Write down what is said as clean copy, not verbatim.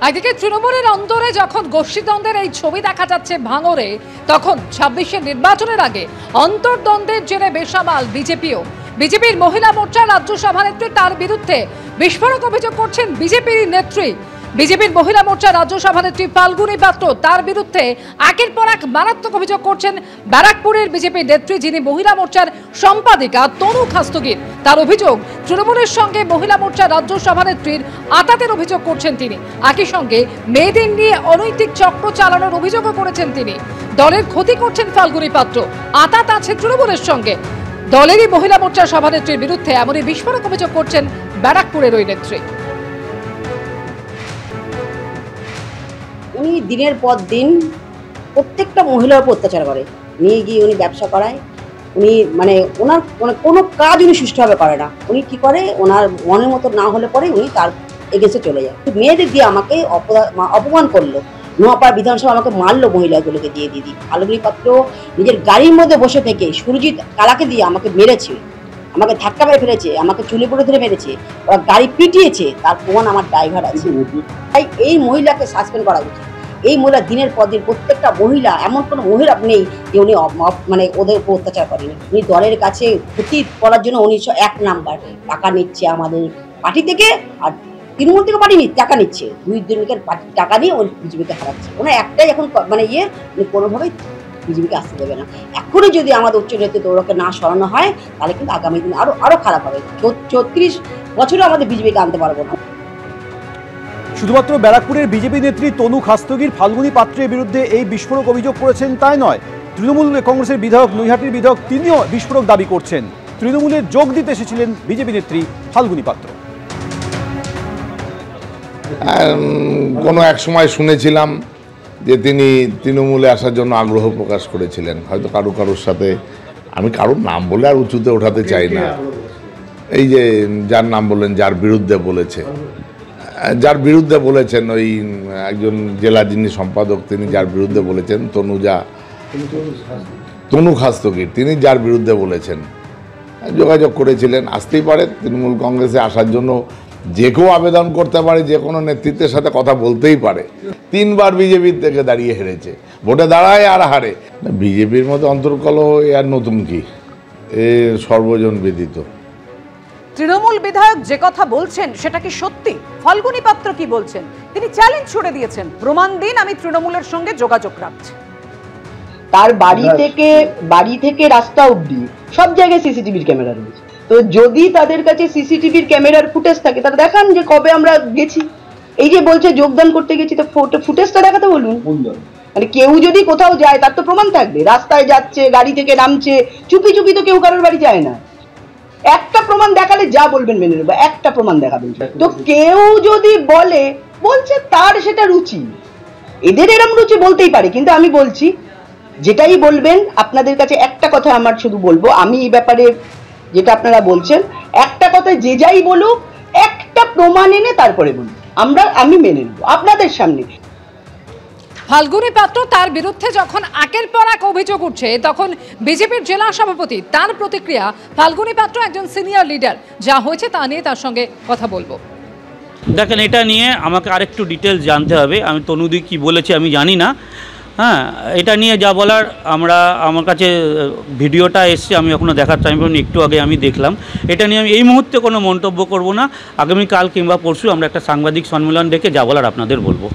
একদিকে তৃণমূলের অন্তরে যখন গোষ্ঠীদ্বন্দ্বের এই ছবি দেখা যাচ্ছে ভাঙরে, তখন ২৬শে নির্বাচনের আগে অন্তর্দ্বন্দ্বের জেরে বেসামাল বিজেপিও। বিজেপির মহিলা মোর্চা রাজ্য সভানেত্রী, তার বিরুদ্ধে বিস্ফোরক অভিযোগ করছেন বিজেপির নেত্রী। বিজেপির মহিলা মোর্চা রাজ্য সভানেত্রী ফাল্গুনী পাত্র, তার বিরুদ্ধে একের পর এক মারাত্মক অভিযোগ করছেন ব্যারাকপুরের বিজেপির নেত্রী, যিনি মহিলা মোর্চার সম্পাদিকা তনু খাস্তগির। তার অভিযোগ, তৃণমূলের সঙ্গে মহিলা মোর্চা রাজ্য সভানেত্রীর আতাতের অভিযোগ করছেন তিনি। একই সঙ্গে মেয়েদের নিয়ে অনৈতিক চক্র চালানোর অভিযোগও করেছেন তিনি। দলের ক্ষতি করছেন ফাল্গুনী পাত্র, আতাত আছে তৃণমূলের সঙ্গে। দলেরই মহিলা মোর্চার সভানেত্রীর বিরুদ্ধে এমনই বিস্ফোরক অভিযোগ করছেন ব্যারাকপুরের ওই নেত্রী। উনি দিনের পর দিন প্রত্যেকটা মহিলার উপর অত্যাচার করে, নিয়ে গিয়ে উনি ব্যবসা করায়। উনি ওনার কোনো কাজ উনি সুষ্ঠুভাবে করে না। উনি কি করে, ওনার মনের মতো না হলে পরে উনি তার এগেন্সে চলে যায়। মেয়েদের দিয়ে আমাকে অপমান করলো, নোয়াপাড়া বিধানসভা আমাকে মারলো, মহিলাগুলোকে দিয়ে দিদি। ফাল্গুনী পাত্র নিজের গাড়ির মধ্যে বসে থেকে সুরজিৎ কালাকে দিয়ে আমাকে মেরেছে, আমাকে ধাক্কা মেরে ফেলেছে, আমাকে চুলে পড়ে ধরে মেরেছে, ওরা গাড়ি পিটিয়েছে, তার প্রমাণ আমার ড্রাইভার আছে। তাই এই মহিলাকে সাসপেন্ড করা উচিত। এই মহিলা দিনের পর দিন প্রত্যেকটা মহিলা, এমন কোনো মহিলা নেই যে উনি ওদের উপর অত্যাচার করেনি। উনি দলের কাছে ক্ষতি করার জন্য উনি এক নাম্বার টাকা নিচ্ছে আমাদের পার্টি থেকে, আর তৃণমূল থেকে পার্টি টাকা নিচ্ছে, দুই দিনকার টাকা নিয়ে উনি বিজেপিকে হারাচ্ছে। ওনার একটাই এখন উনি কোনোভাবেই বিজেপিকে আসতে দেবে না। এখনই যদি আমাদের উচ্চ নেতৃত্ব ওকে না সরানো হয়, তাহলে কিন্তু আগামী দিন আরো খারাপ হবে। ৩৬ বছরও আমাদের বিজেপিকে আনতে পারবো না। শুধুমাত্র ব্যারাকপুরের বিজেপি নেত্রী তনু খাস্তগির ফাল্গুনী পাত্রের বিরুদ্ধে এই বিস্ফোরক অভিযোগ করেছেন তাই নয়, তৃণমূল কংগ্রেসের বিধায়ক, নৈহাটির বিধায়ক, তিনিও বিস্ফোরক দাবি করছেন। তৃণমূলে যোগ দিতে এসেছিলেন বিজেপি নেত্রী ফাল্গুনী পাত্র। কোনো এক সময় শুনেছিলাম যে তিনি তৃণমূলে আসার জন্য আগ্রহ প্রকাশ করেছিলেন, হয়তো কারোর সাথে, আমি কারোর নাম বলে আর উঁচুতে ওঠাতে চাই না। এই যে যার নাম বললেন, যার বিরুদ্ধে বলেছেন, ওই একজন জেলা যিনি সম্পাদক, তিনি যার বিরুদ্ধে বলেছেন, তনু খাস্তগির, তিনি যার বিরুদ্ধে বলেছেন, যোগাযোগ করেছিলেন। আসতেই পারে, তৃণমূল কংগ্রেসে আসার জন্য যে কেউ আবেদন করতে পারে, যে কোনো নেতৃত্বের সাথে কথা বলতেই পারে। 3 বার বিজেপির থেকে দাঁড়িয়ে হেরেছে, ভোটে দাঁড়ায় আর হারে। বিজেপির মধ্যে অন্তর্কলহ আর নতুন কি, এ সর্বজন বিদিত। তৃণমূল বিধায়ক যে কথা বলছেন সেটা কি সত্যি? ফাল্গুনী পাত্র কি বলছেন? তিনি চ্যালেঞ্জ ছুড়ে দিয়েছেন, প্রমাণ দিন, আমি তৃণমূলের সঙ্গে যোগাযোগ রাখছি। তার বাড়ি থেকে রাস্তা অবধি সব জায়গায় সিসিটিভির ক্যামেরা রয়েছে। তো যদি তাদের কাছে সিসিটিভির ক্যামেরার ফুটেজ থাকে, তারা দেখান যে কবে আমরা গেছি। এই যে বলছে যোগদান করতে গেছি, তো ফুটেজটা দেখাতে বলুন। কেউ যদি কোথাও যায়, তার তো প্রমাণ থাকবে। রাস্তায় যাচ্ছে, গাড়ি থেকে নামছে, চুপি চুপি তো কেউ কারোর বাড়ি যায় না। একটা প্রমাণ দেখালে যা বলবেন মেনে নেবো, একটা প্রমাণ দেখাবেন। তো কেউ যদি বলছে তার সেটা রুচি, এদের এরম রুচি বলতেই পারে। কিন্তু আমি বলছি, যেটাই বলবেন, আপনাদের কাছে একটা কথা আমার শুধু বলবো, আমি এই ব্যাপারে যেটা আপনারা বলছেন, একটা কথা যে যাই বলুক, একটা প্রমাণ এনে তারপরে বলুন, আমি মেনে নেব আপনাদের সামনে। ফাল্গুনী পাত্র, তার বিরুদ্ধে যখন একের পর এক অভিযোগ উঠছে, তখন বিজেপির জেলা সভাপতি, তার প্রতিক্রিয়া। ফাল্গুনী পাত্র একজন সিনিয়র লিডার, যা হয়েছে তা নিয়ে তার সঙ্গে কথা বলবো। দেখেন, এটা নিয়ে আমাকে আরেকটু ডিটেলস জানতে হবে। আমি তনুদি কি বলেছি আমি জানি না। হ্যাঁ, এটা নিয়ে যা বলার, আমার কাছে ভিডিওটা এসছে, আমি এখনও দেখার টাইম পাইনি, একটু আগে আমি দেখলাম। এটা নিয়ে আমি এই মুহূর্তে কোনো মন্তব্য করব না। আগামীকাল কিংবা পরশু আমরা একটা সাংবাদিক সম্মেলন ডেকে যা বলার আপনাদের বলবো।